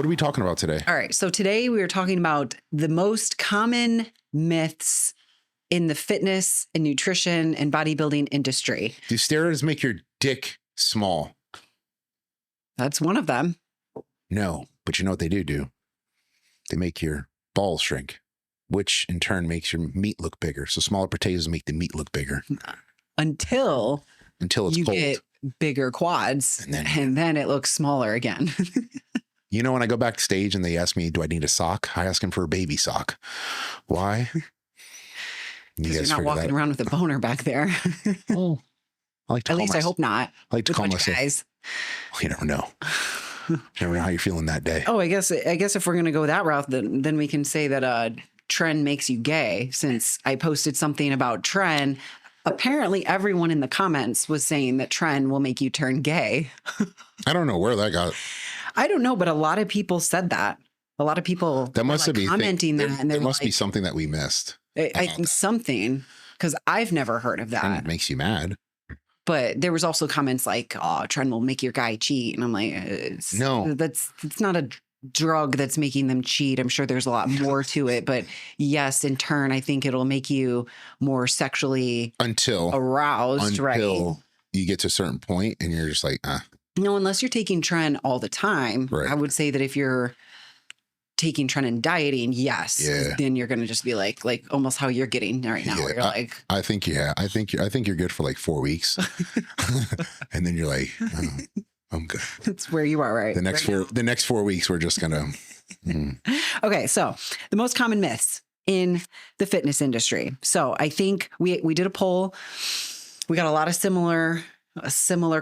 What are we talking about today? All right. So today we are talking about the most common myths in the fitness and nutrition and bodybuilding industry. Do steroids make your dick small? That's one of them. No, but you know what they do? They make your balls shrink, which in turn makes your meat look bigger. So smaller potatoes make the meat look bigger. Until it's you cold. get bigger quads, and then it looks smaller again. You know, when I go backstage and they ask me, do I need a sock? I ask them for a baby sock. Why? Because you're not walking around with a boner back there. Oh, I like to At least I hope not. I like to call myself. Guys. Well, you never know. You never know how you're feeling that day. Oh, I guess if we're gonna go that route, then we can say that Tren makes you gay. Since I posted something about Tren, apparently everyone in the comments was saying that Tren will make you turn gay. I don't know where that got. I don't know, but a lot of people said that. A lot of people that must have been commenting that, and there must be something that we missed. I think something, because I've never heard of that. And it makes you mad. But there was also comments like, "Oh, Tren will make your guy cheat," and I'm like, "No, it's not a drug that's making them cheat. I'm sure there's a lot more to it, but yes, in turn, I think it'll make you more sexually aroused, until you get to a certain point, and you're just like, No, unless you're taking Tren all the time. Right. I would say that if you're taking Tren and dieting, yes, then you're going to just be like almost how you're getting right now. Where you're I think you're good for like 4 weeks, and then you're like, oh, I'm good. That's where you are, right? The next 4 weeks, we're just gonna. Okay, so the most common myths in the fitness industry. So I think we did a poll. We got a lot of similar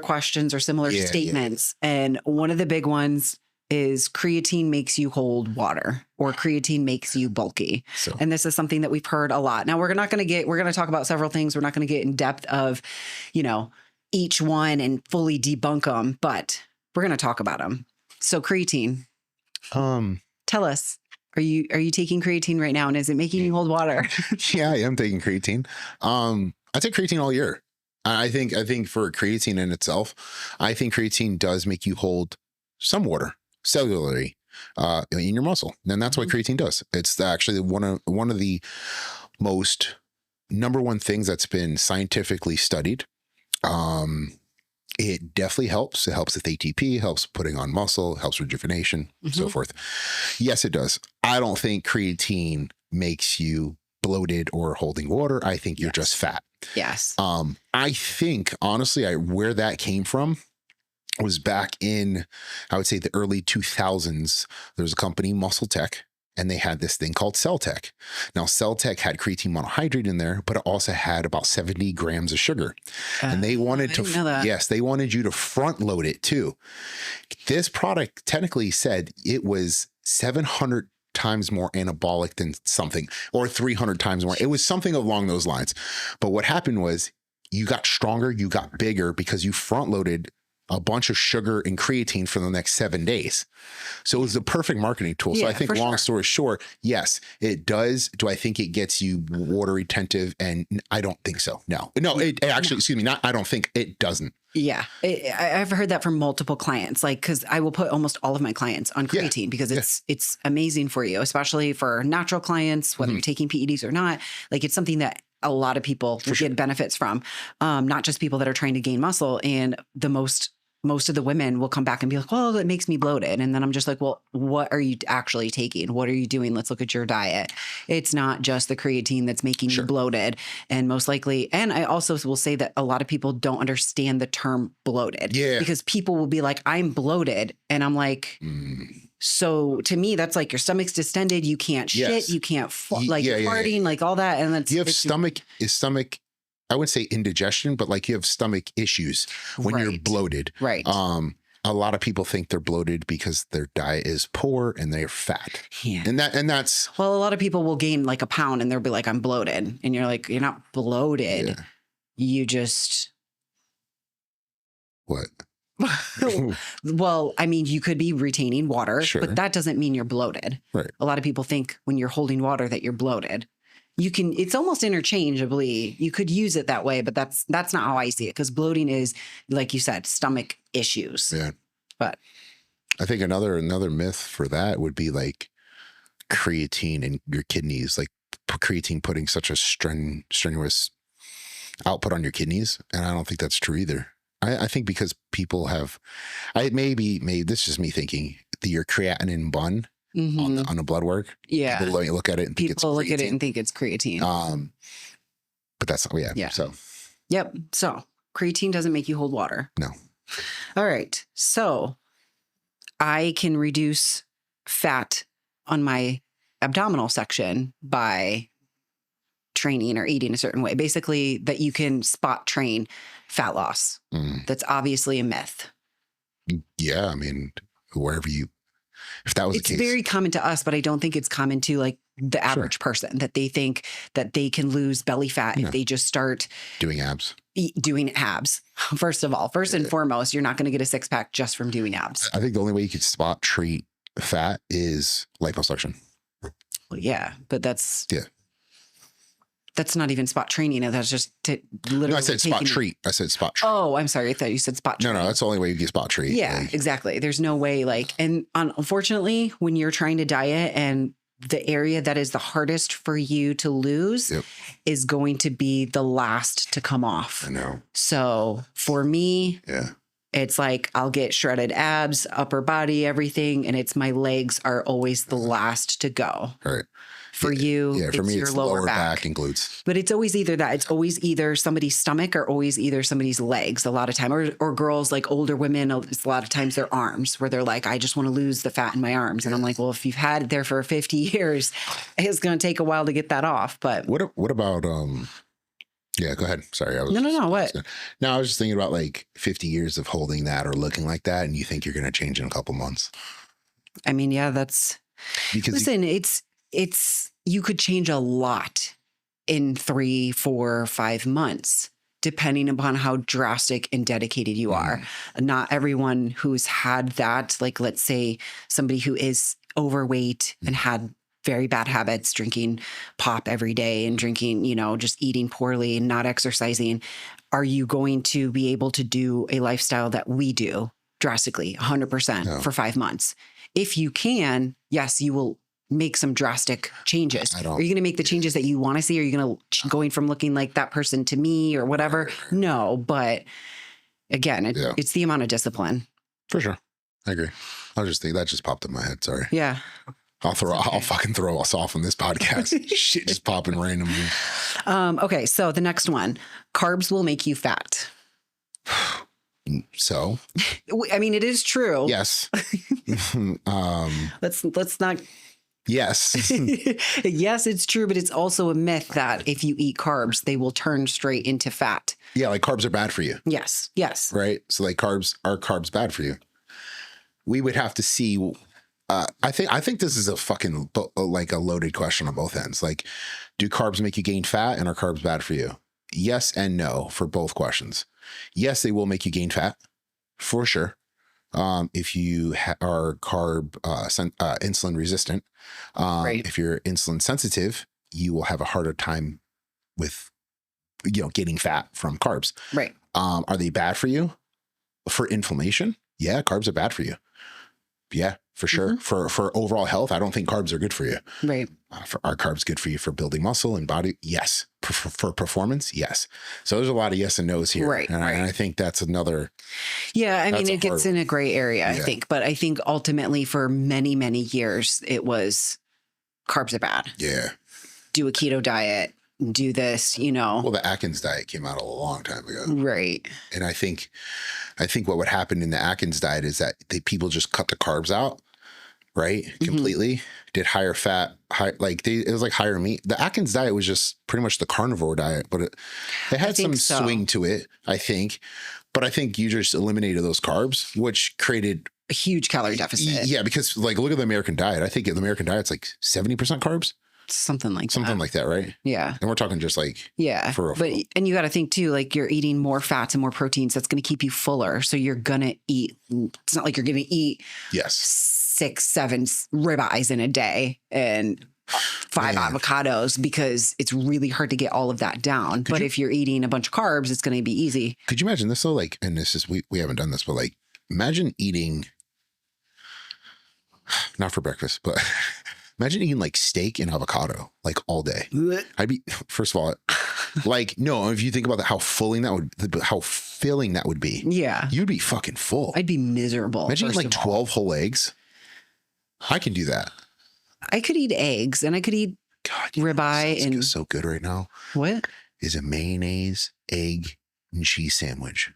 questions or similar statements, and one of the big ones is creatine makes you hold water, or creatine makes you bulky. And this is something that we've heard a lot. Now we're going to talk about several things. We're not going to get in depth of, each one and fully debunk them, but we're going to talk about them. So creatine, tell us, are you taking creatine right now? And is it making you hold water? Yeah, I am taking creatine. I take creatine all year. I think for creatine in itself, I think creatine does make you hold some water cellularly in your muscle. And that's what creatine does. It's actually one of the most number one things that's been scientifically studied. It definitely helps. It helps with ATP, helps putting on muscle, helps rejuvenation, so forth. Yes, it does. I don't think creatine makes you bloated or holding water. I think you're just fat. Yes. I think honestly, where that came from was back in, I would say the early 2000s. There was a company, Muscle Tech, and they had this thing called Cell Tech. Now, Cell Tech had creatine monohydrate in there, but it also had about 70 grams of sugar. And they wanted they wanted you to front load it too. This product technically said it was 700 times more anabolic than something, or 300 times more. It was something along those lines. But what happened was you got stronger, you got bigger because you front loaded a bunch of sugar and creatine for the next 7 days. So it was the perfect marketing tool. So I think long story short, yes, it does. Do I think it gets you water retentive? And I don't think so. No, it actually, excuse me, I don't think it doesn't. Yeah. I've heard that from multiple clients, cause I will put almost all of my clients on creatine because it's amazing for you, especially for natural clients, whether you're taking PEDs or not. It's something that a lot of people get benefits from, not just people that are trying to gain muscle. And most of the women will come back and be like, well, it makes me bloated. And then I'm just like, well, what are you actually taking? What are you doing? Let's look at your diet. It's not just the creatine that's making you bloated. And most likely, and I also will say that a lot of people don't understand the term bloated because people will be like, I'm bloated. And I'm like, so to me, that's like your stomach's distended. You can't shit. You can't you're farting, like all that. And that's, you have stomach, I would say indigestion, but you have stomach issues when you're bloated. Right. A lot of people think they're bloated because their diet is poor and they're fat. Yeah. And that's, well, a lot of people will gain a pound and they'll be like, I'm bloated. And you're like, you're not bloated. Yeah. You just. What? Well, I mean, you could be retaining water, but that doesn't mean you're bloated. Right. A lot of people think when you're holding water that you're bloated. It's almost interchangeably. You could use it that way, but that's not how I see it. Because bloating is, like you said, stomach issues. Yeah. But I think another myth for that would be like creatine in your kidneys, like creatine putting such a strenuous output on your kidneys. And I don't think that's true either. I think because people have, maybe this is just me thinking, your creatinine bun on the blood work. Yeah. People look at it and think it's People look at it creatine. and think it's creatine. But that's not, yeah. So, yep. So creatine doesn't make you hold water. no. All right. So I can reduce fat on my abdominal section by training or eating a certain way. Basically, that you can spot train fat loss. That's obviously a myth. Yeah. I mean, if that was the case. It's very common to us, but I don't think it's common to like the average person, that they think that they can lose belly fat if they just start doing abs. Doing abs. First and foremost, you're not going to get a six pack just from doing abs. I think the only way you could spot treat fat is liposuction. Well, yeah, but that's not even spot training. That's just literally. No, I said spot treat. I said spot treat. Oh, I'm sorry. I thought you said spot treat. No, that's the only way you get spot treat. Yeah, exactly. There's no way and unfortunately, when you're trying to diet and the area that is the hardest for you to lose is going to be the last to come off. I know. So for me, it's like I'll get shredded abs, upper body, everything. And it's my legs are always the last to go. All right. For you, for me, your it's lower back and glutes. But it's always either that. It's always either somebody's stomach or always either somebody's legs a lot of time. Or girls, like older women, it's a lot of times their arms, where they're like, I just want to lose the fat in my arms. And I'm like, well, if you've had it there for 50 years, it's going to take a while to get that off. But what about, yeah, go ahead. Sorry. No. What? No, I was just thinking about like 50 years of holding that or looking like that. And you think you're going to change in a couple months. I mean, yeah, that's, because listen, it's, you could change a lot in 3, 4, 5 months, depending upon how drastic and dedicated you are. Not everyone who's had that, like, let's say somebody who is overweight and had very bad habits, drinking pop every day and drinking, just eating poorly and not exercising. Are you going to be able to do a lifestyle that we do drastically, 100% for 5 months? If you can, yes, you will make some drastic changes. Are you going to make the changes that you want to see? Are you going to going from looking like that person to me or whatever? No, but again, it's the amount of discipline. For sure. I agree. I was just thinking that just popped in my head. Sorry. Yeah. I'll fucking throw us off on this podcast. Shit just popping randomly. Okay. So the next one, carbs will make you fat. So, I mean, it is true. Yes. Let's not. Yes. Yes, it's true, but it's also a myth that if you eat carbs, they will turn straight into fat. Yeah, like carbs are bad for you. Yes. Right? So like are carbs bad for you? We would have to see. I think this is a fucking like a loaded question on both ends. Like, do carbs make you gain fat, and are carbs bad for you? Yes and no for both questions. Yes, they will make you gain fat for sure. If you are insulin resistant, right. If you're insulin sensitive, you will have a harder time with, getting fat from carbs. Right. Are they bad for you? For inflammation? Yeah, carbs are bad for you. Yeah, for sure. For overall health, I don't think carbs are good for you. Right. Are carbs good for you for building muscle and body? Yes. For performance? Yes. So there's a lot of yes and no's here. Right. And I think that's another. Yeah. I mean, it gets in a gray area, I think. But I think ultimately for many, many years, it was carbs are bad. Yeah. Do a keto diet. Do this, Well, the Atkins diet came out a long time ago. Right. And I think what would happen in the Atkins diet is that people just cut the carbs out, right? Completely. Did higher fat, it was like higher meat. The Atkins diet was just pretty much the carnivore diet, but it had some swing to it, I think. But I think you just eliminated those carbs, which created a huge calorie deficit. Yeah, because look at the American diet. I think the American diet's like 70% carbs. Something like that, right? Yeah. And we're talking just like, and you got to think too, like you're eating more fats and more proteins. That's going to keep you fuller. So you're going to eat, it's not like you're going to eat 6, 7 ribeyes in a day and 5 avocados, because it's really hard to get all of that down. But if you're eating a bunch of carbs, it's going to be easy. Could you imagine this though? Like, and this is, we haven't done this, but like imagine eating Not for breakfast, but imagine eating like steak and avocado like all day. I'd be, first of all, like, no, if you think about how filling that would be. Yeah. You'd be fucking full. I'd be miserable. Imagine eating like 12 whole eggs. I can do that. I could eat eggs and I could eat ribeye and so good right now. What? Is a mayonnaise, egg, and cheese sandwich.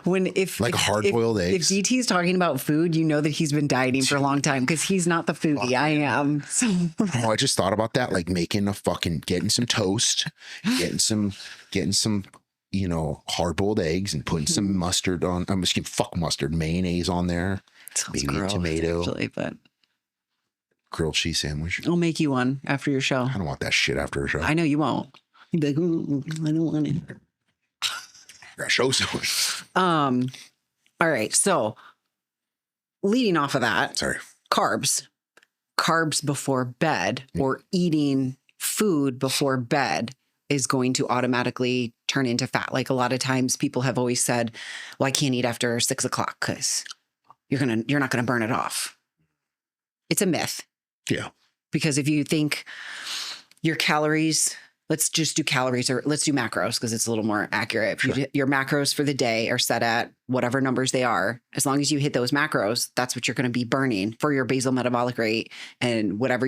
Like hard-boiled eggs. If DT's talking about food, you know that he's been dieting for a long time because he's not the foodie I am. So. Oh, I just thought about that, like getting some toast, getting some, hard-boiled eggs and putting some mustard on. I'm just kidding, fuck mustard, mayonnaise on there. Sounds maybe gross, tomato, actually, but grilled cheese sandwich. I'll make you one after your show. I don't want that shit after a show. I know you won't. You'd be like, I don't want it. Show someone. All right. So leading off of that, carbs before bed or eating food before bed is going to automatically turn into fat. Like a lot of times people have always said, well, I can't eat after 6 o'clock because you're not going to burn it off. It's a myth. Yeah. Because if you think your calories, let's just do calories or let's do macros because it's a little more accurate. Your macros for the day are set at whatever numbers they are. As long as you hit those macros, that's what you're going to be burning for your basal metabolic rate and whatever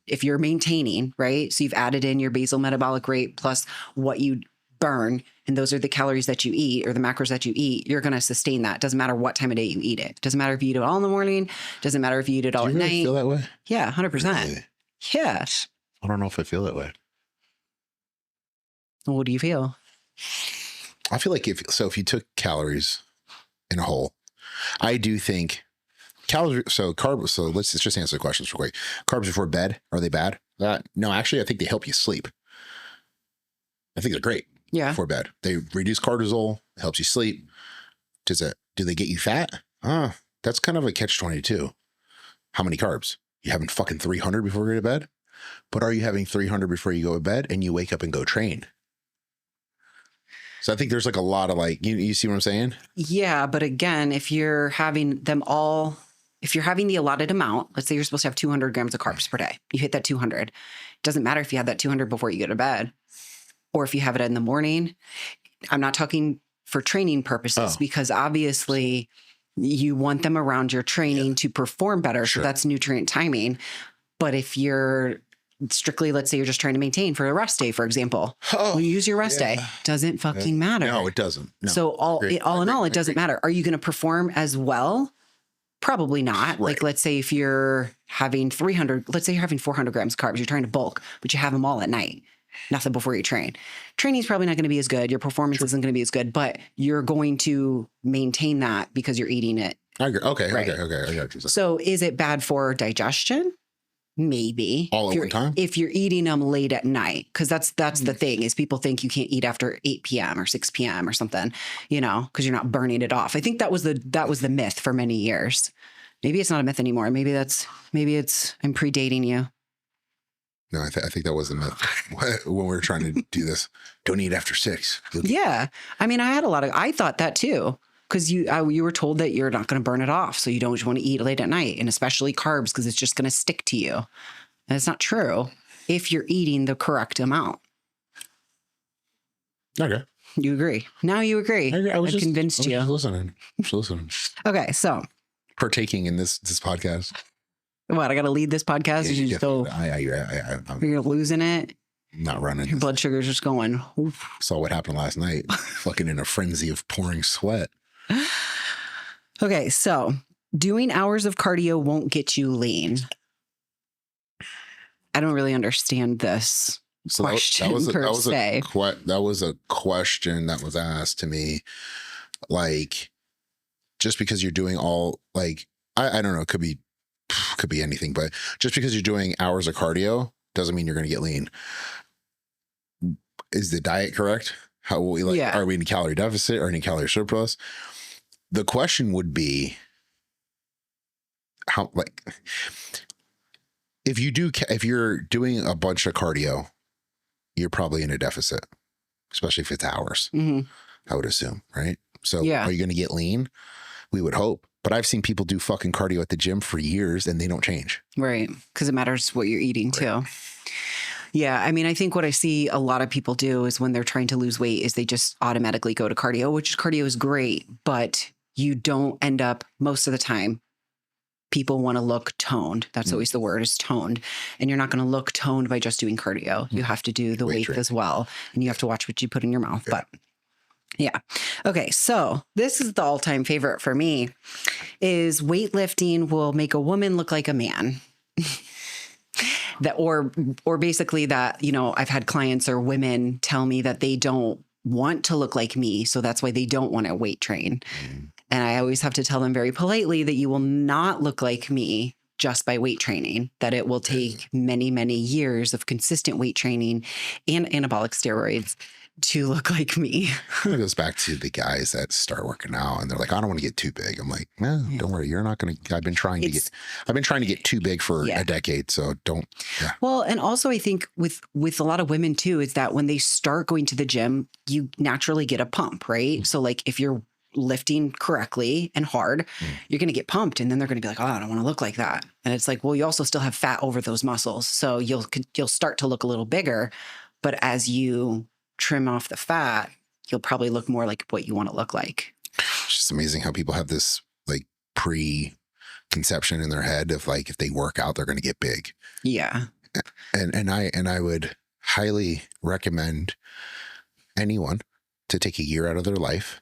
if you're maintaining, right? So you've added in your basal metabolic rate plus what you burn. And those are the calories that you eat or the macros that you eat. You're going to sustain that. Doesn't matter what time of day you eat it. Doesn't matter if you eat it all in the morning. Doesn't matter if you eat it all at night. Feel that way? Yeah, 100%. Really? Yeah. I don't know if I feel that way. What do you feel? I feel like if you took calories in a whole, I do think calories. So carbs. So let's just answer the questions real quick. Carbs before bed, are they bad? No, actually, I think they help you sleep. I think they're great. Yeah. Before bed, they reduce cortisol. It helps you sleep. Do they get you fat? That's kind of a catch-22. How many carbs? You having fucking 300 before you go to bed? But are you having 300 before you go to bed and you wake up and go train? So I think there's like a lot of like, you see what I'm saying? Yeah. But again, if you're having the allotted amount, let's say you're supposed to have 200 grams of carbs per day, you hit that 200. It doesn't matter if you have that 200 before you go to bed or if you have it in the morning. I'm not talking for training purposes because obviously you want them around your training to perform better. Sure. So that's nutrient timing. But if you're strictly, let's say you're just trying to maintain for a rest day, for example, you use your rest day. Doesn't fucking matter. No, it doesn't. No. So all in all, it doesn't matter. Are you going to perform as well? Probably not. Right. Like, let's say if you're having 300, let's say you're having 400 grams of carbs, you're trying to bulk, but you have them all at night. Nothing before you train. Training is probably not going to be as good. Your performance isn't going to be as good, but you're going to maintain that because you're eating it. I agree. Okay. Right. Okay. I got you. So is it bad for digestion? Maybe. All at one time? If you're eating them late at night, because that's the thing is people think you can't eat after 8 p.m. or 6 p.m. or something, because you're not burning it off. I think that was the myth for many years. Maybe it's not a myth anymore. Maybe I'm predating you. No, I think that was the myth when we were trying to do this. Don't eat after 6. Yeah. I mean, I thought that too. Because you were told that you're not going to burn it off. So you don't want to eat late at night, and especially carbs, because it's just going to stick to you. And it's not true if you're eating the correct amount. Okay. You agree. Now you agree. I've convinced you. I'm just listening. Okay, so. Partaking in this podcast. What, I got to lead this podcast? Yeah, you just go, you're losing it? Not running. Your blood sugar's just going. Oof. Saw what happened last night. Fucking in a frenzy of pouring sweat. Okay, so doing hours of cardio won't get you lean. I don't really understand this question per se. That was a question that was asked to me. Like, just because you're doing all, like, I don't know, it could be anything, but just because you're doing hours of cardio doesn't mean you're going to get lean. Is the diet correct? Are we in a calorie deficit or in a calorie surplus? The question would be if you're doing a bunch of cardio, you're probably in a deficit, especially if it's hours. Mm-hmm. I would assume, right? So are you going to get lean? We would hope. But I've seen people do fucking cardio at the gym for years and they don't change. Right. Because it matters what you're eating too. Yeah. I mean, I think what I see a lot of people do is when they're trying to lose weight is they just automatically go to cardio, which cardio is great, but you don't end up most of the time. People want to look toned. That's always the word, is toned. And you're not going to look toned by just doing cardio. You have to do the weight as well. And you have to watch what you put in your mouth. But yeah. Okay. So this is the all-time favorite for me is weightlifting will make a woman look like a man. That, or basically that, you know, I've had clients or women tell me that they don't want to look like me. So that's why they don't want to weight train. And I always have to tell them very politely that you will not look like me just by weight training, that it will take many, many years of consistent weight training and anabolic steroids to look like me. It goes back to the guys that start working out and they're like, I don't want to get too big. I'm like, don't worry. You're not going to, I've been trying to get too big for a decade. So don't. Yeah. Well, and also I think with a lot of women too, is that when they start going to the gym, you naturally get a pump, right? So like if you're lifting correctly and hard, you're going to get pumped. And then they're going to be like, oh, I don't want to look like that. And it's like, well, you also still have fat over those muscles. So you'll start to look a little bigger, but as you trim off the fat, you'll probably look more like what you want to look like. It's just amazing how people have this like preconception in their head of like, if they work out, they're going to get big. Yeah. And I would highly recommend anyone to take a year out of their life.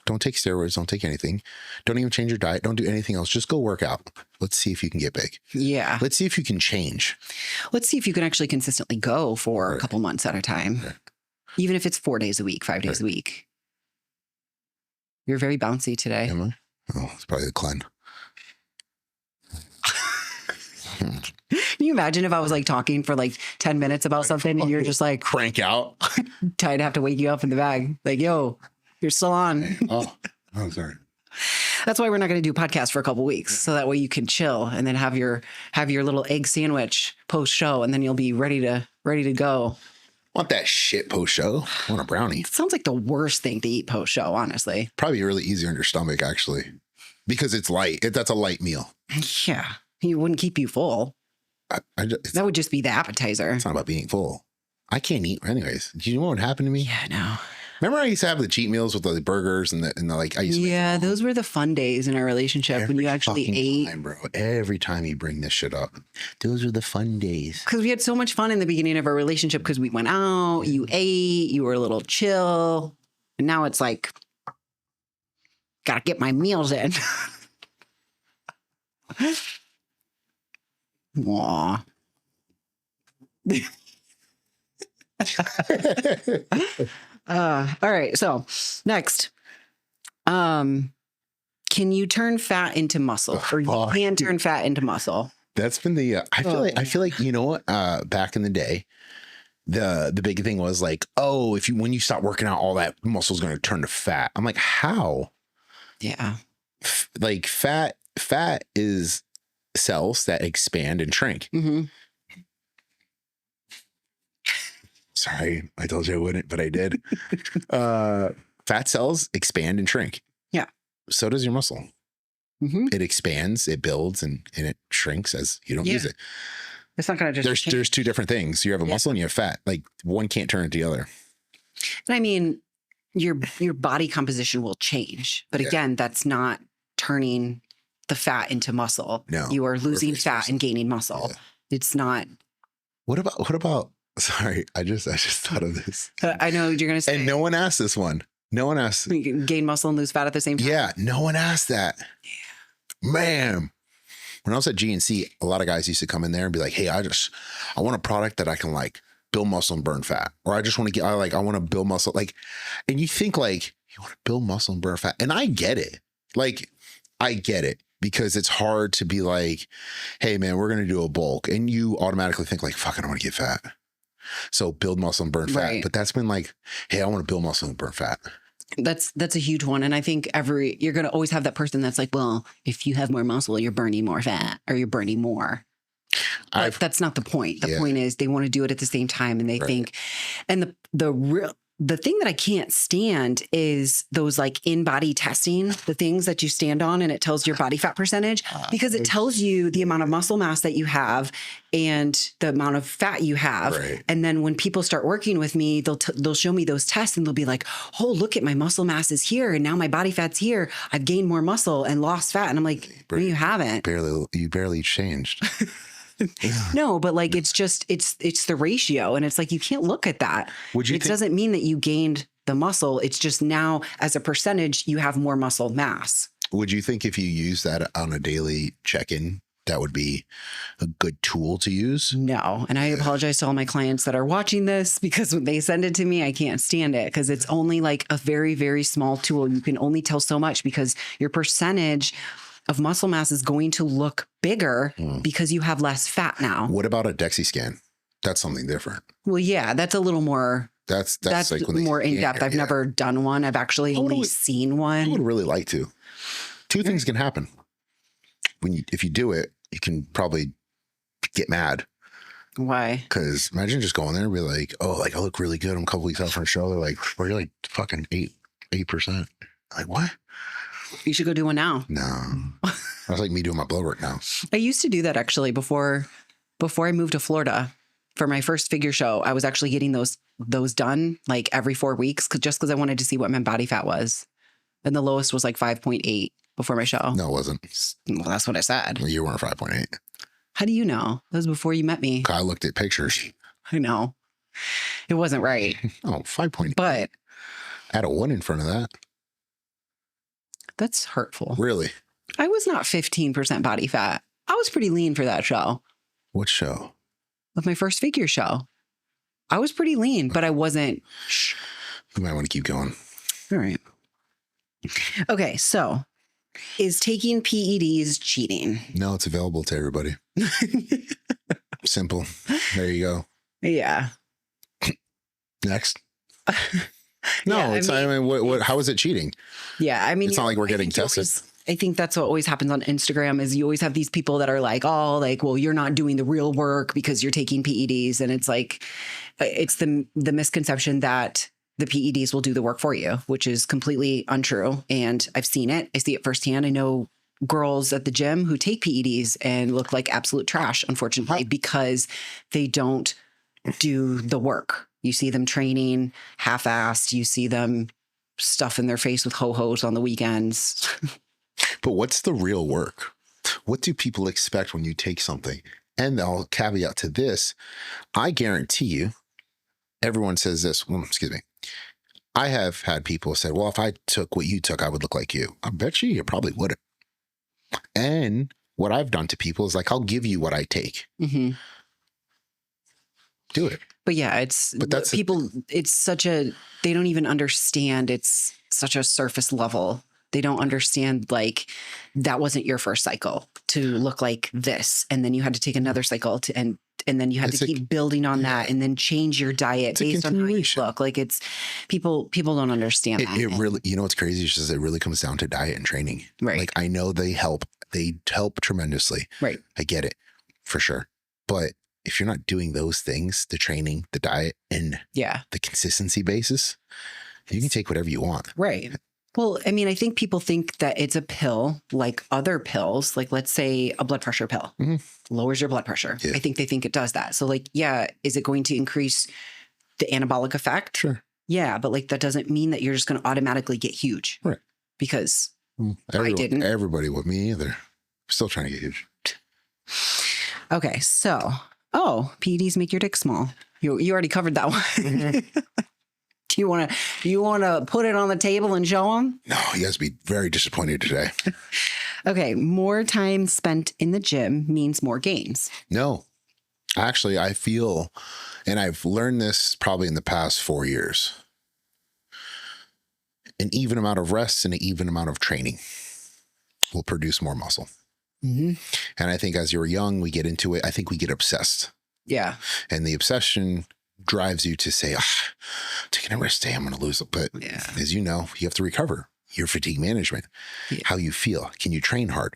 Don't take steroids. Don't take anything. Don't even change your diet. Don't do anything else. Just go work out. Let's see if you can get big. Yeah. Let's see if you can change. Let's see if you can actually consistently go for a couple months at a time. Right. Even if it's 4 days a week, 5 days a week. You're very bouncy today. Am I? Oh, it's probably the Clen. Can you imagine if I was like talking for like 10 minutes about something and you're just like crank out? I'd have to wake you up in the bag. Like, yo, you're still on. Oh, sorry. That's why we're not going to do podcasts for a couple weeks. So that way you can chill and then have your little egg sandwich post show. And then you'll be ready to go. Want that shit post show? I want a brownie. It sounds like the worst thing to eat post show, honestly. Probably really easy on your stomach, actually, because it's light. That's a light meal. Yeah. It wouldn't keep you full. That would just be the appetizer. It's not about being full. I can't eat anyways. Do you know what happened to me? Yeah, no. Remember I used to have the cheat meals with the burgers and the like. I used to those were the fun days in our relationship when you actually ate. Time, bro. Every time you bring this shit up, those are the fun days. Because we had so much fun in the beginning of our relationship because we went out, you ate, you were a little chill. And now it's like, gotta get my meals in. Aw. All right. So next, can you turn fat into muscle, or you can turn fat into muscle? That's been the, I feel like, you know what, back in the day, the big thing was like, oh, when you stop working out, all that muscle is going to turn to fat. I'm like, how? Yeah. Like fat is cells that expand and shrink. Mm-hmm. Sorry, I told you I wouldn't, but I did. Fat cells expand and shrink. Yeah. So does your muscle. Mm-hmm. It expands, it builds, and it shrinks as you don't use it. It's not going to just there's two different things. You have a muscle and you have fat. Like one can't turn into the other. And I mean, your body composition will change, but again, that's not turning the fat into muscle. No, you are losing fat and gaining muscle. Yeah. It's not. What about? Sorry, I just thought of this. I know you're going to say. And no one asked this one. No one asked. You can gain muscle and lose fat at the same time. Yeah, no one asked that. Yeah. Man. When I was at GNC, a lot of guys used to come in there and be like, hey, I want a product that I can like build muscle and burn fat. Or I just want to I want to build muscle. Like, and you think like, you want to build muscle and burn fat. And I get it. Like, I get it. Because it's hard to be like, hey man, we're going to do a bulk. And you automatically think like, fuck, I don't want to get fat. So build muscle and burn fat. Right. But that's been like, hey, I want to build muscle and burn fat. That's a huge one. And I think you're going to always have that person that's like, well, if you have more muscle, you're burning more fat or you're burning more. But that's not the point. The point is they want to do it at the same time. And they think, and the the thing that I can't stand is those like in-body testing, the things that you stand on and it tells your body fat percentage, because it tells you the amount of muscle mass that you have and the amount of fat you have. Right. And then when people start working with me, they'll show me those tests and they'll be like, oh, look at my muscle mass is here. And now my body fat's here. I've gained more muscle and lost fat. And I'm like, no, you haven't. You barely changed. No, but like, it's just, it's the ratio. And it's like, you can't look at that. It doesn't mean that you gained the muscle. It's just now as a percentage, you have more muscle mass. Would you think if you use that on a daily check-in, that would be a good tool to use? No. And I apologize to all my clients that are watching this, because when they send it to me, I can't stand it because it's only like a very, very small tool. You can only tell so much because your percentage of muscle mass is going to look bigger because you have less fat now. What about a DEXA scan? That's something different. Well, yeah, that's a little more. That's like more in depth. I've never done one. I've actually only seen one. I would really like to. Two things can happen if you do it. You can probably get mad. Why? Because imagine just going there and be like, "Oh, like I look really good. I'm a couple weeks out from a show." They're like, "Well, you're like fucking 8%." Like what? You should go do one now. No, that's like me doing my blood work now. I used to do that actually before I moved to Florida for my first figure show. I was actually getting those done like every 4 weeks because I wanted to see what my body fat was, and the lowest was like 5.8 before my show. No, it wasn't. Well, that's what I said. Well, you weren't 5.8. How do you know? That was before you met me. I looked at pictures. I know it wasn't right. Oh, 5.8. But add a 1 in front of that. That's hurtful. Really? I was not 15% body fat. I was pretty lean for that show. What show? With my first figure show. I was pretty lean, but I wasn't. You might want to keep going. All right. Okay, so is taking PEDs cheating? No, it's available to everybody. Simple. There you go. Yeah. Next. No, yeah, how is it cheating? Yeah, I mean, it's not like we're getting tested. I think that's what always happens on Instagram is you always have these people that are like, oh, like, well, you're not doing the real work because you're taking PEDs. And it's like, it's the misconception that the PEDs will do the work for you, which is completely untrue. And I've seen it. I see it firsthand. I know girls at the gym who take PEDs and look like absolute trash, unfortunately, because they don't do the work. You see them training half-assed. You see them stuffing their face with ho-hos on the weekends. But what's the real work? What do people expect when you take something? And I'll caveat to this. I guarantee you, everyone says this. Well, excuse me. I have had people say, well, if I took what you took, I would look like you. I bet you probably wouldn't. And what I've done to people is like, I'll give you what I take. Mm-hmm. Do it. But yeah, it's such a, they don't even understand. It's such a surface level. They don't understand like that wasn't your first cycle to look like this. And then you had to take another cycle and then you had to keep building on that and then change your diet based on how you look. Like it's people don't understand that. It really, you know, what's crazy is just it really comes down to diet and training. Right. Like I know they help tremendously. Right. I get it for sure. But if you're not doing those things, the training, the diet, and the consistency basis, you can take whatever you want. Right. Well, I mean, I think people think that it's a pill like other pills, like let's say a blood pressure pill lowers your blood pressure. Yeah. I think they think it does that. So like, yeah, is it going to increase the anabolic effect? Sure. Yeah, but like that doesn't mean that you're just going to automatically get huge. Right. Because I didn't. Everybody with me either. Still trying to get huge. Okay, so... Oh, PEDs make your dick small. You already covered that one. Do you want to put it on the table and show them? No, you guys be very disappointed today. Okay, more time spent in the gym means more gains. No, actually, I feel, and I've learned this probably in the past 4 years, an even amount of rest and an even amount of training will produce more muscle. Mm-hmm. And I think as you're young, we get into it. I think we get obsessed. Yeah. And the obsession drives you to say, taking a rest day, I'm going to lose it. But as you know, you have to recover your fatigue management, how you feel. Can you train hard?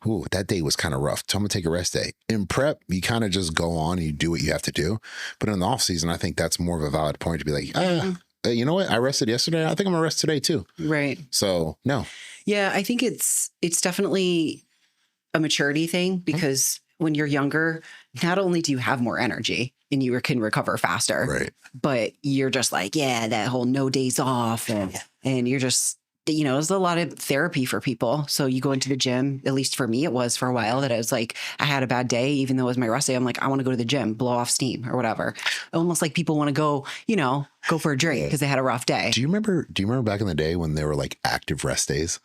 Ooh, that day was kind of rough. So I'm going to take a rest day. In prep, you kind of just go on and you do what you have to do. But in the off season, I think that's more of a valid point to be like, you know what? I rested yesterday. I think I'm gonna rest today too. Right. So no. Yeah, I think it's definitely a maturity thing because when you're younger, not only do you have more energy and you can recover faster, Right. but you're just like, yeah, that whole no days off. And you're just, there's a lot of therapy for people. So you go into the gym, at least for me, it was for a while that I was like, I had a bad day, even though it was my rest day. I'm like, I want to go to the gym, blow off steam or whatever. Almost like people want to go, go for a drink because they had a rough day. Do you remember back in the day when there were like active rest days?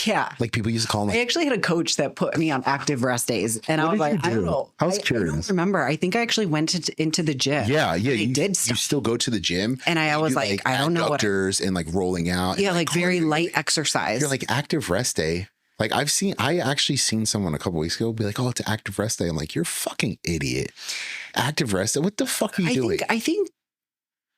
Yeah. Like people used to call them. I actually had a coach that put me on active rest days. And I was like, I don't know. I was curious. I don't remember. I think I actually went into the gym. Yeah. You did You stuff. still go to the gym. And I was like, I don't know what. And like rolling out. Yeah, like very light exercise. You're like active rest day. Like I actually seen someone a couple weeks ago be like, oh, it's an active rest day. I'm like, you're a fucking idiot. Active rest day? What the fuck are you doing? I think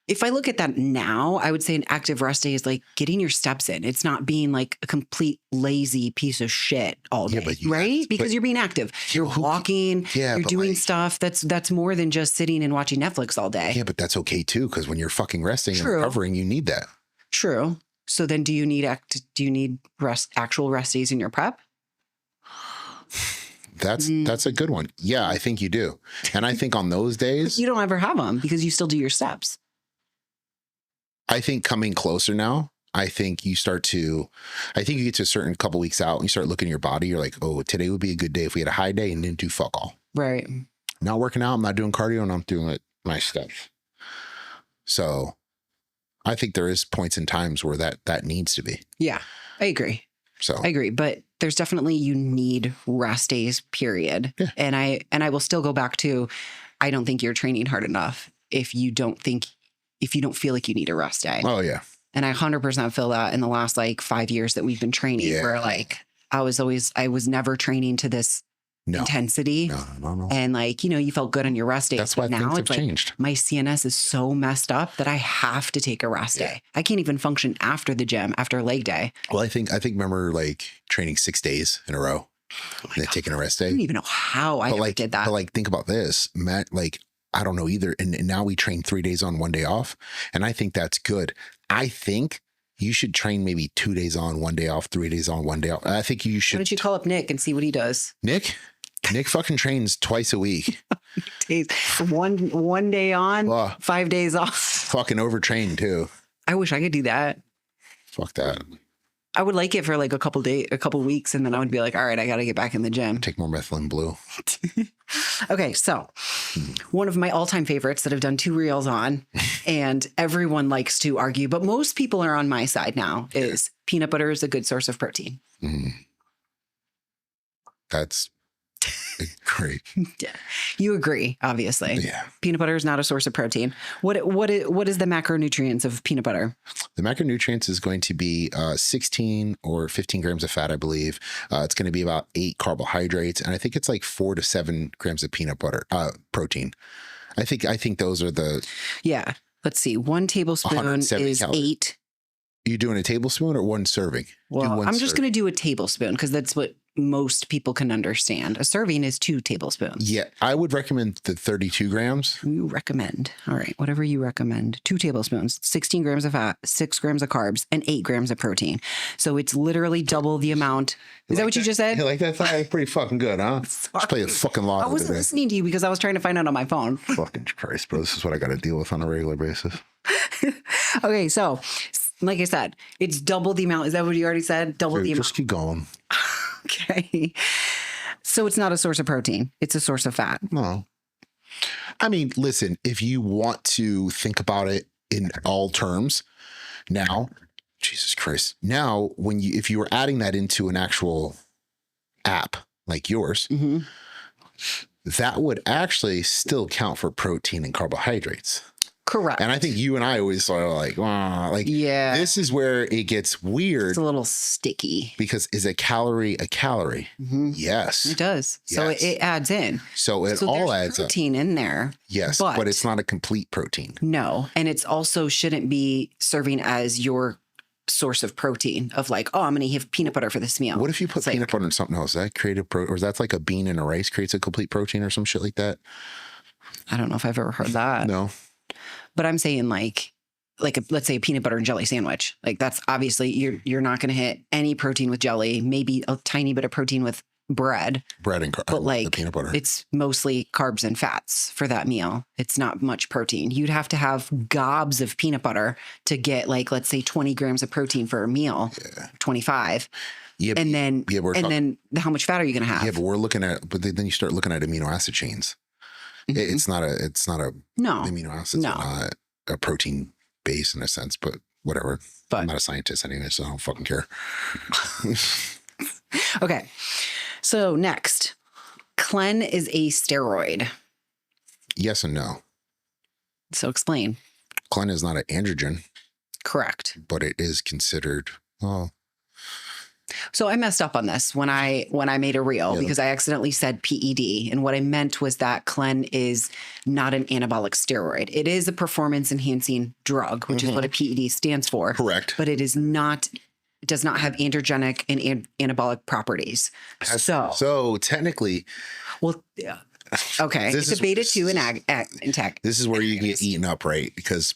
if I look at that now, I would say an active rest day is like getting your steps in. It's not being like a complete lazy piece of shit all day, right? Because you're being active. You're walking, you're doing stuff that's more than just sitting and watching Netflix all day. Yeah, but that's okay too, because when you're fucking resting and recovering, you need that. True. So then do you need actual rest days in your prep? That's a good one. Yeah, I think you do. And I think on those days, you don't ever have them because you still do your steps. I think coming closer now, I think you get to a certain couple weeks out and you start looking at your body. You're like, oh, today would be a good day if we had a high day and didn't do fuck all. Right. Not working out. I'm not doing cardio and I'm doing my stuff. So I think there is points and times where that needs to be. Yeah, I agree. So I agree. But there's definitely, you need rest days, period. Yeah. And I will still go back to, I don't think you're training hard enough if you don't feel like you need a rest day. Oh yeah. And I 100% feel that in the last like 5 years that we've been training, where like I was never training to this intensity. No. And like, you felt good on your rest days. That's why now things it's have like changed. My CNS is so messed up that I have to take a rest day. I can't even function after the gym, after leg day. Well, I think remember like training 6 days in a row and then taking a rest day. I don't even know how I did that. But like, think about this, Matt, like, I don't know either. And now we train 3 days on, 1 day off. And I think that's good. I think you should train maybe 2 days on, 1 day off, 3 days on, 1 day off. I think you should. Why don't you call up Nick and see what he does? Nick fucking trains twice a week. One day on, 5 days off. Fucking overtrained too. I wish I could do that. Fuck that. I would like it for like a couple weeks, and then I would be like, all right, I got to get back in the gym. Take more methylene blue. Okay, so one of my all-time favorites that I've done 2 reels on, and everyone likes to argue, but most people are on my side now, is peanut butter is a good source of protein. That's great. You agree, obviously. Yeah. Peanut butter is not a source of protein. What is the macronutrients of peanut butter? The macronutrients is going to be 16 or 15 grams of fat, I believe. It's going to be about 8 carbohydrates, and I think it's like 4 to 7 grams of peanut butter protein. I think those are the. Yeah. Let's see. 1 tablespoon is calories. 8. You doing a tablespoon or 1 serving? Well, I'm just going to do a tablespoon because that's what most people can understand. A serving is 2 tablespoons. Yeah, I would recommend the 32 grams. You recommend. All right, whatever you recommend. 2 tablespoons, 16 grams of fat, 6 grams of carbs, and 8 grams of protein. So it's literally double the amount. Is that what you just said? Yeah, like that. That's pretty fucking good, huh? Just play a fucking lot. I wasn't listening to you because I was trying to find out on my phone. Fucking Christ, bro. This is what I got to deal with on a regular basis. Okay, so like I said, it's double the amount. Is that what you already said? Double the amount. Just keep going. Okay. So it's not a source of protein. It's a source of fat. No. I mean, listen, if you want to think about it in all terms, now, Jesus Christ, now if you were adding that into an actual app like yours, that would actually still count for protein and carbohydrates. Correct. And I think you and I always sort of like, this is where it gets weird. It's a little sticky. Because is a calorie a calorie? Yes. It does. Yes. So it adds in. So it all adds protein in there. Yes, but it's not a complete protein. No. And it's also shouldn't be serving as your source of protein of like, oh, I'm going to have peanut butter for this meal. What if you put peanut butter in something else? That create or is that like a bean and a rice creates a complete protein or some shit like that? I don't know if I've ever heard that. No. But I'm saying like let's say a peanut butter and jelly sandwich. Like that's obviously you're not going to hit any protein with jelly, maybe a tiny bit of protein with bread. Bread and but like the peanut butter. It's mostly carbs and fats for that meal. It's not much protein. You'd have to have gobs of peanut butter to get like, let's say 20 grams of protein for a meal, 25. Yeah, and then how much fat are you going to have? Yeah, but then you start looking at amino acid chains. Mm-hmm. It's not a amino acids are not a protein base in a sense, but whatever. But I'm not a scientist anyway, so I don't fucking care. Okay. So next, Clen is a steroid. Yes and no. So explain. Clen is not an androgen. Correct. But it is considered, So I messed up on this when I made a reel because I accidentally said PED. And what I meant was that Clen is not an anabolic steroid. It is a performance enhancing drug, which is what a PED stands for. Correct. But it does not have androgenic and anabolic properties. So technically. Well, yeah. Okay. It's a beta 2 in tech. This is where you get eaten up, right? Because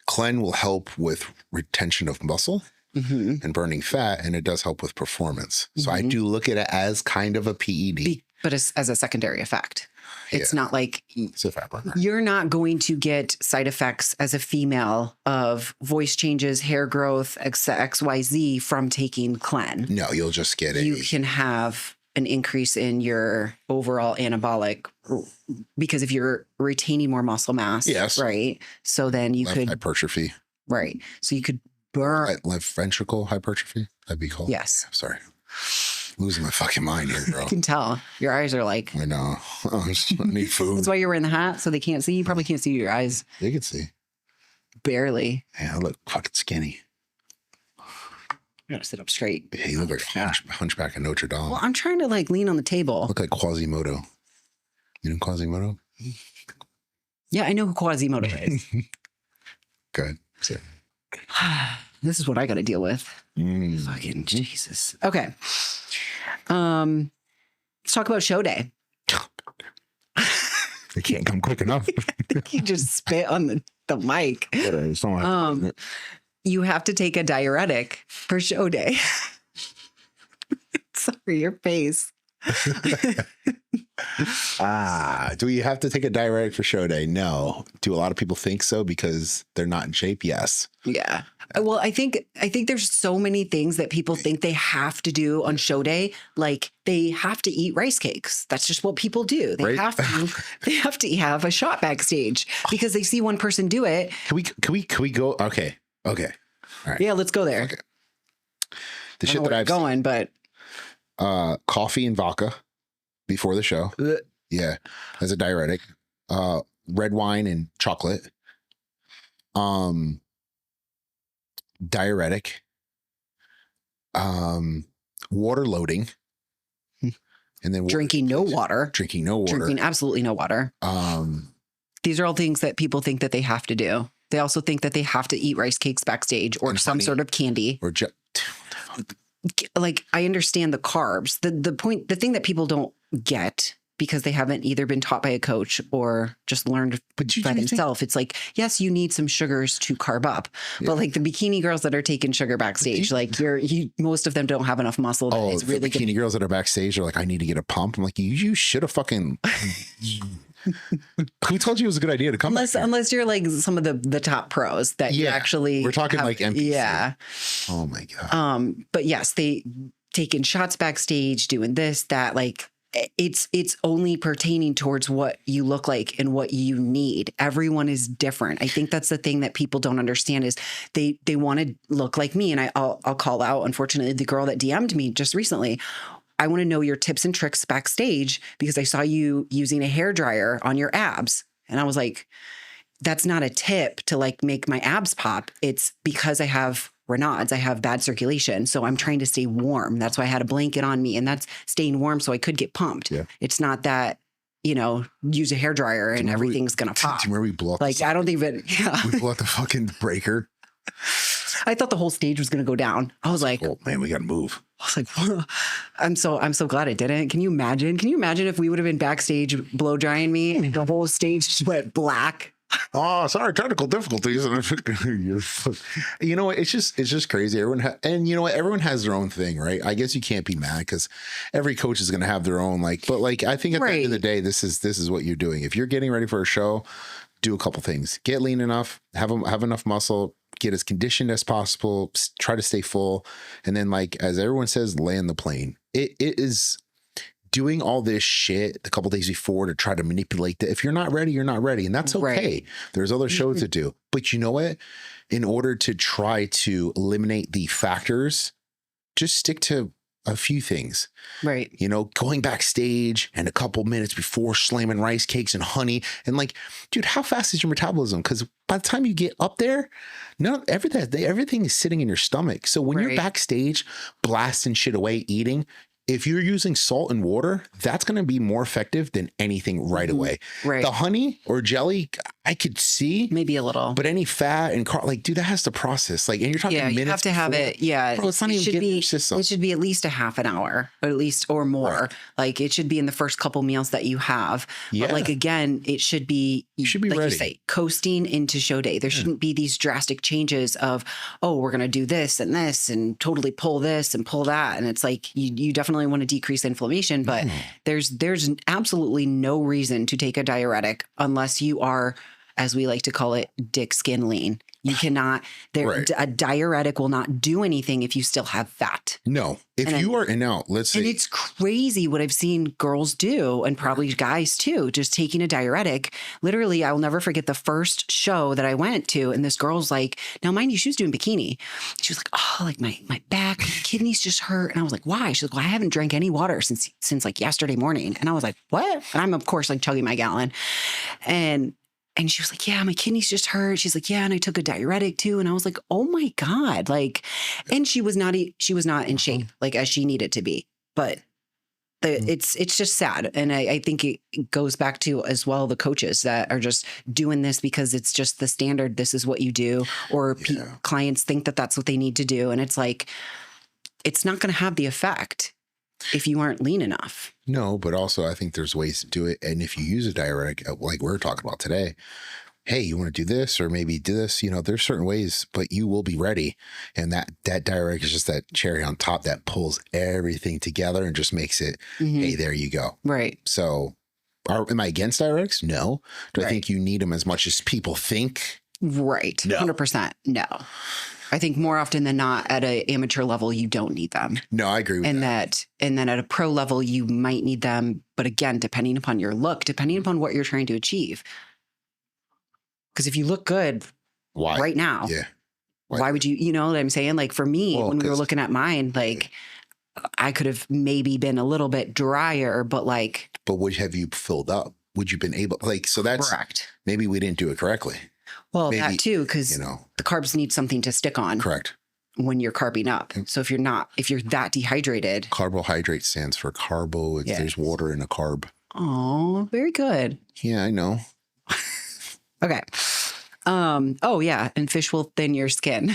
Clen will help with retention of muscle. Mm-hmm. And burning fat, and it does help with performance. So I do look at it as kind of a PED. But as a secondary effect. It's not like it's a fat burner. You're not going to get side effects as a female of voice changes, hair growth, XYZ from taking Clen. No, you'll just get You can have an increase in your overall anabolic because if you're retaining more muscle mass, right? So then you could hypertrophy. Right. So you could burn left ventricle hypertrophy, that'd be called. Yes. Sorry. Losing my fucking mind here, bro. You can tell. Your eyes are like. I know. I need food. That's why you're wearing the hat, so they can't see. You probably can't see your eyes. They can see. Barely. Yeah, I look fucking skinny. You gotta sit up straight. Yeah, you look like Hunchback of Notre Dame. Well, I'm trying to like lean on the table. Look like Quasimodo. You know Quasimodo? Yeah, I know who Quasimodo is. Good. So. This is what I got to deal with. Fucking Jesus. Okay. Let's talk about show day. They can't come quick enough. I think you just spit on the mic. You have to take a diuretic for show day. Sorry, your face. Do you have to take a diuretic for show day? No. Do a lot of people think so because they're not in shape? Yes. Yeah. Well, I think there's so many things that people think they have to do on show day. Like they have to eat rice cakes. That's just what people do. They have to have a shot backstage because they see one person do it. Can we go? Okay. All right. Yeah, let's go there. Okay. The shit that I've going, but coffee and vodka before the show. Yeah, as a diuretic. Red wine and chocolate. Diuretic. Water loading. And then drinking no water. Drinking absolutely no water. These are all things that people think that they have to do. They also think that they have to eat rice cakes backstage or some sort of candy. Or like I understand the carbs. The thing that people don't get because they haven't either been taught by a coach or just learned by themselves. It's like, yes, you need some sugars to carb up, but like the bikini girls that are taking sugar backstage, like most of them don't have enough muscle. That it's really the bikini girls that are backstage are like, I need to get a pump. I'm like, you should have fucking. Who told you it was a good idea to come unless you're like some of the top pros that you actually we're talking like NPC. Yeah. Oh my God. But yes, they taking shots backstage, doing this, that, like it's only pertaining towards what you look like and what you need. Everyone is different. I think that's the thing that people don't understand is they want to look like me. And I'll call out, unfortunately, the girl that DM'd me just recently. I want to know your tips and tricks backstage because I saw you using a hairdryer on your abs. And I was like, that's not a tip to like make my abs pop. It's because I have Raynaud's. I have bad circulation. So I'm trying to stay warm. That's why I had a blanket on me and that's staying warm so I could get pumped. Yeah. It's not that, use a hairdryer and everything's going to pop. Do you remember we blew up? Like, I don't even, we blew up the fucking breaker. I thought the whole stage was going to go down. I was like, oh man, we got to move. I was like, I'm so glad it didn't. Can you imagine if we would have been backstage blow drying me and the whole stage just went black? Oh, sorry, technical difficulties. You know, it's just crazy. And you know what? Everyone has their own thing, right? I guess you can't be mad because every coach is going to have their own, like, but like, I think at the end of the day, this is what you're doing. If you're getting ready for a show, do a couple things: get lean enough, have enough muscle, get as conditioned as possible, try to stay full. And then, like, as everyone says, land the plane. It is doing all this shit a couple days before to try to manipulate that. If you're not ready, you're not ready. And that's okay. Right. There's other shows to do. But you know what? In order to try to eliminate the factors, just stick to a few things. Right. You know, going backstage and a couple minutes before slamming rice cakes and honey. And like, dude, how fast is your metabolism? Because by the time you get up there, everything is sitting in your stomach. So when you're backstage blasting shit away, eating, if you're using salt and water, that's going to be more effective than anything right away. Right. The honey or jelly, I could see maybe a little, but any fat and like, dude, that has to process. Like, and you're talking minutes. You have to have it. Yeah, bro, it's not even getting your system. It should be at least a half an hour, or at least or more. Right. Like, it should be in the first couple meals that you have. Yeah. But like, again, it should be. You should be like ready. You say, coasting into show day. There shouldn't be these drastic changes of, oh, we're going to do this and totally pull this and pull that, and it's like you definitely want to decrease inflammation, but there's absolutely no reason to take a diuretic unless you are, as we like to call it, dick skin lean. You cannot, a diuretic will not do anything if you still have fat. No. If you are in out, let's say. And it's crazy what I've seen girls do, and probably guys too, just taking a diuretic. Literally, I will never forget the first show that I went to, and this girl's like, now mind you, she was doing bikini. She was like, oh, like my back, my kidneys just hurt. And I was like, why? She's like, well, I haven't drank any water since like yesterday morning. And I was like, what? And I'm of course like chugging my gallon. And she was like, yeah, my kidneys just hurt. She's like, yeah. And I took a diuretic too. And I was like, oh my God. Like, and she was not in shape, like as she needed to be, but it's just sad. And I think it goes back to as well, the coaches that are just doing this because it's just the standard. This is what you do. Or clients think that that's what they need to do. And it's like, it's not going to have the effect if you aren't lean enough. No, but also I think there's ways to do it. And if you use a diuretic, like we're talking about today, hey, you want to do this or maybe do this, you know, there's certain ways, but you will be ready. And that diuretic is just that cherry on top that pulls everything together and just makes it, hey, there you go. Right. So am I against diuretics? No. Do I think you need them as much as people think? Right. No. 100%. No. I think more often than not at an amateur level, you don't need them. No, I agree with that. And then at a pro level, you might need them. But again, depending upon your look, depending upon what you're trying to achieve. Because if you look good right now, why would you know what I'm saying? Like for me, when we were looking at mine, like I could have maybe been a little bit drier, but like. But would have you filled up? Would you been able, like, so that's correct. Maybe we didn't do it correctly. Well, maybe, that too, because the carbs need something to stick on. Correct. When you're carbing up. So if you're that dehydrated. Carbohydrate stands for carbo. There's water in a carb. Oh, very good. Yeah, I know. Okay. Oh yeah. And fish will thin your skin.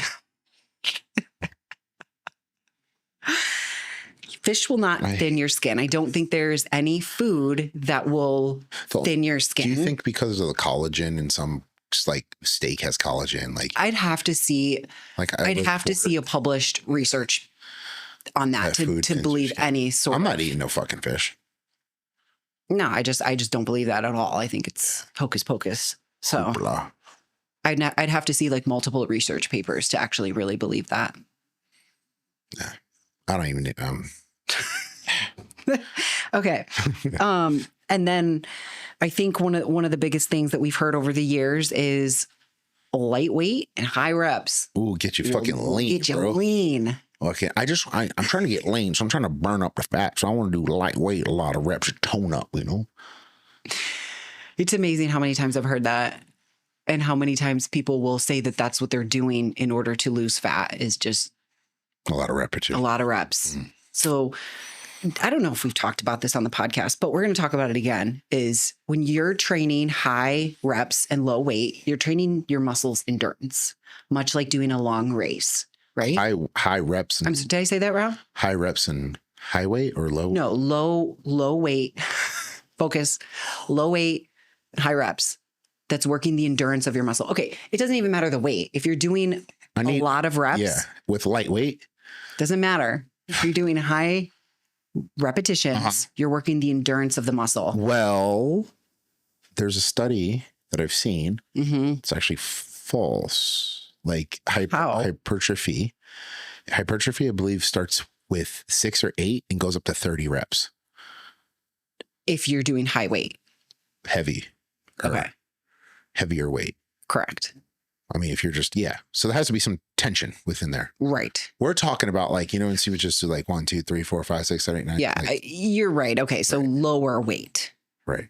Fish will not thin your skin. I don't think there's any food that will thin your skin. Do you think because of the collagen in some, like steak has collagen? Like I'd have to see, I'd have to see a published research on that to believe any sort. I'm not eating no fucking fish. No, I just don't believe that at all. I think it's hocus pocus. So I'd have to see like multiple research papers to actually really believe that. Yeah, I don't even okay. And then I think one of the biggest things that we've heard over the years is lightweight and high reps. Ooh, get you fucking lean, get you lean. Okay, I'm trying to get lean, so I'm trying to burn up the fat. So I want to do lightweight, a lot of reps to tone up, you know? It's amazing how many times I've heard that and how many times people will say that that's what they're doing in order to lose fat is just a lot of repetition. A lot of reps. Mm. So I don't know if we've talked about this on the podcast, but we're going to talk about it again, is when you're training high reps and low weight, you're training your muscles endurance, much like doing a long race, right? High reps. And, did I say that wrong? High reps and high weight or low? No, low weight, focus, low weight, high reps. that's working the endurance of your muscle. Okay. It doesn't even matter the weight. If you're doing a lot of reps, with lightweight, doesn't matter. If you're doing high repetitions, you're working the endurance of the muscle. Well, there's a study that I've seen. Mm-hmm. It's actually false. Like hypertrophy. Hypertrophy, I believe, starts with 6 or 8 and goes up to 30 reps. If you're doing high weight. Heavy. Okay. Heavier weight. Correct. I mean, if you're just, so there has to be some tension within there. Right. We're talking about like, and so we just do like 1, 2, 3, 4, 5, 6, 7, 8, 9. Yeah, like, you're right. Okay. So lower weight. Right.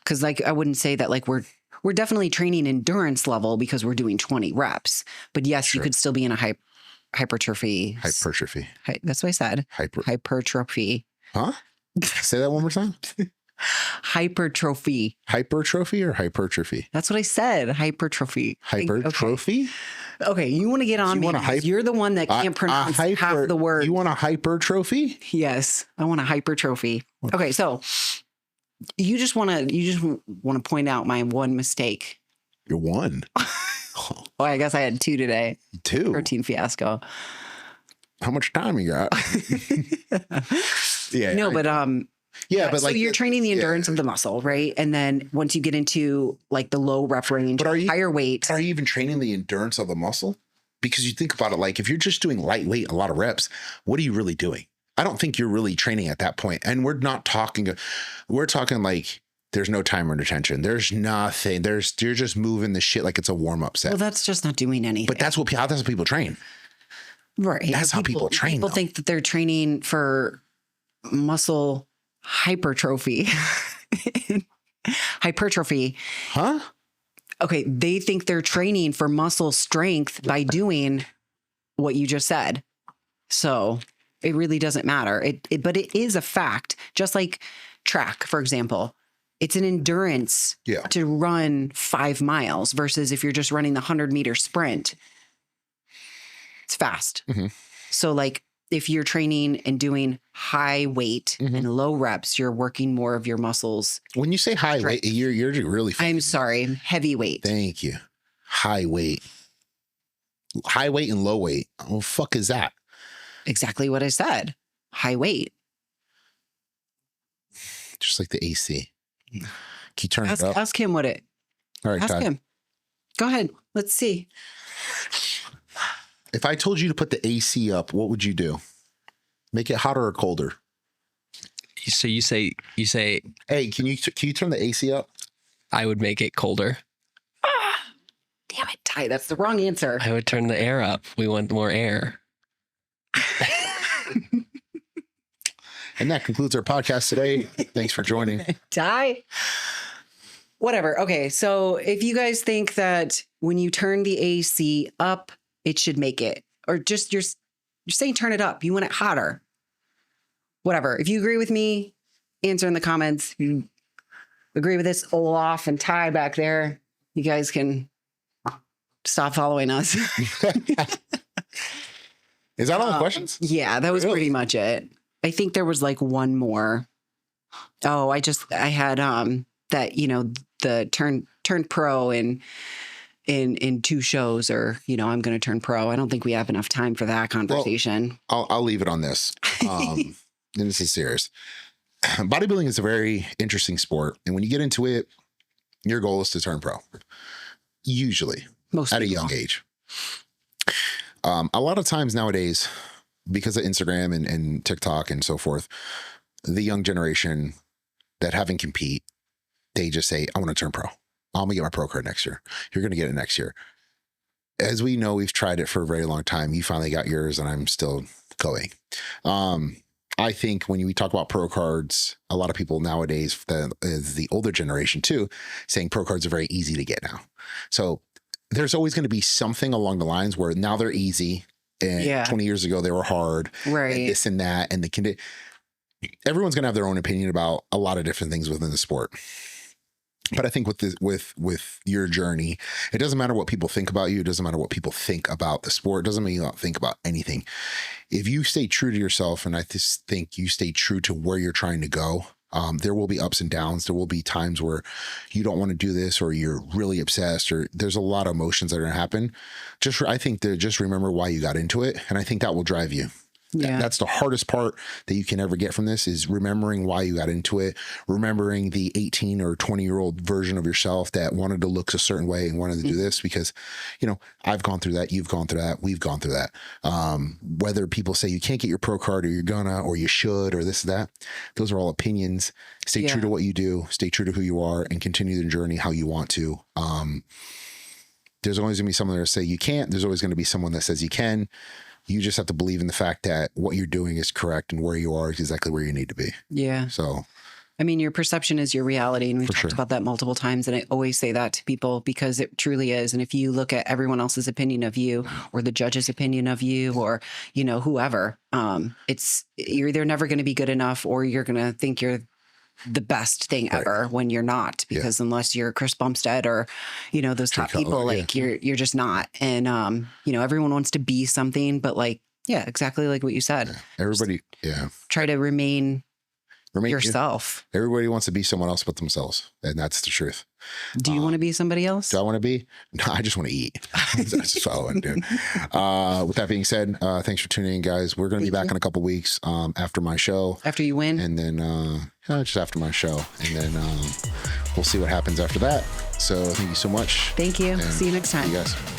Because like, I wouldn't say that like we're definitely training endurance level because we're doing 20 reps. But yes, you could still be in a hypertrophy. Hypertrophy. That's what I said. Hypertrophy. Huh? Say that one more time. Hypertrophy. Hypertrophy or hypertrophy? That's what I said. Hypertrophy. Hypertrophy? Okay, you want to get on me. You're the one that can't pronounce half the word. You want a hypertrophy? Yes, I want a hypertrophy. Okay, so you just want to point out my one mistake. Your one? Well, I guess I had 2 today. 2? Protein fiasco. How much time you got? But so like you're training the endurance of the muscle, right? And then once you get into like the low rep range, higher weight. Are you even training the endurance of the muscle? Because you think about it, like if you're just doing lightweight, a lot of reps, what are you really doing? I don't think you're really training at that point. And we're talking like there's no timer and attention. There's nothing. You're just moving the shit like it's a warm-up set. Well, that's just not doing anything. But that's what people train. Right. That's how people train. People think that they're training for muscle hypertrophy. Hypertrophy. Huh? Okay. They think they're training for muscle strength by doing what you just said. So it really doesn't matter. But it is a fact. Just like track, for example, it's an endurance to run 5 miles versus if you're just running the 100-meter sprint, it's fast. Mm-hmm. So like, if you're training and doing high weight and low reps, you're working more of your muscles. When you say high weight, you're really. I'm sorry, heavy weight. Thank you. High weight and low weight. Oh, fuck is that? Exactly what I said. High weight. Just like the AC. Can you turn it up? Ask him what it. All right, ask Todd. him. Go ahead. Let's see. If I told you to put the AC up, what would you do? Make it hotter or colder? So you say, hey, can you turn the AC up? I would make it colder. Damn it, Ty. That's the wrong answer. I would turn the air up. We want more air. And that concludes our podcast today. Thanks for joining. Ty. Whatever. Okay. So if you guys think that when you turn the AC up, it should make it, or just you're saying turn it up. You want it hotter. Whatever. If you agree with me, answer in the comments. If you agree with this, Olaf and Ty back there, you guys can stop following us. Is that all the questions? Yeah, that was pretty much it. I think there was like one more. Oh, I had that, the turn pro in 2 shows, or, I'm going to turn pro. I don't think we have enough time for that conversation. Well, I'll leave it on this. And this is serious. Bodybuilding is a very interesting sport. And when you get into it, your goal is to turn pro. Usually. Most at people. A young age. A lot of times nowadays, because of Instagram and TikTok and so forth, the young generation that haven't compete, they just say, I want to turn pro. I'm going to get my pro card next year. You're going to get it next year. As we know, we've tried it for a very long time. You finally got yours and I'm still going. I think when we talk about pro cards, a lot of people nowadays, the older generation too, saying pro cards are very easy to get now. So there's always going to be something along the lines where now they're easy. And 20 years ago, they were hard. Right. And this and that. And everyone's going to have their own opinion about a lot of different things within the sport. But I think with your journey, it doesn't matter what people think about you. It doesn't matter what people think about the sport. It doesn't mean you don't think about anything. If you stay true to yourself, and I just think you stay true to where you're trying to go, There will be ups and downs. There will be times where you don't want to do this, or you're really obsessed, or there's a lot of emotions that are going to happen. I think to just remember why you got into it. And I think that will drive you. Yeah. That's the hardest part that you can ever get from this, is remembering why you got into it, remembering the 18 or 20-year-old version of yourself that wanted to look a certain way and wanted to do this, because, you know, I've gone through that. You've gone through that. We've gone through that. Whether people say you can't get your pro card, or you're gonna, or you should, or this, that, those are all opinions. Stay true to what you do, stay true to who you are, and continue the journey how you want to. There's always gonna be someone that say you can't. There's always gonna be someone that says you can. You just have to believe in the fact that what you're doing is correct, and where you are is exactly where you need to be. Yeah. So, I mean, your perception is your reality. And we've talked about that multiple times. And I always say that to people, because it truly is. And if you look at everyone else's opinion of you, or the judge's opinion of you, or, you know, whoever, you're either never going to be good enough, or you're going to think you're the best thing ever, when you're not, because unless you're Chris Bumstead or, you know, those top people, like you're just not. And, you know, everyone wants to be something, but like, exactly like what you said. Everybody, try to remain yourself. Everybody wants to be someone else but themselves. And that's the truth. Do you want to be somebody else? Do I want to be? No, I just want to eat. That's just all I want to do. With that being said, thanks for tuning in, guys. We're going to be back in a couple weeks after my show. After you win? And then just after my show. And then we'll see what happens after that. So thank you so much. Thank you. See you next time. See you guys.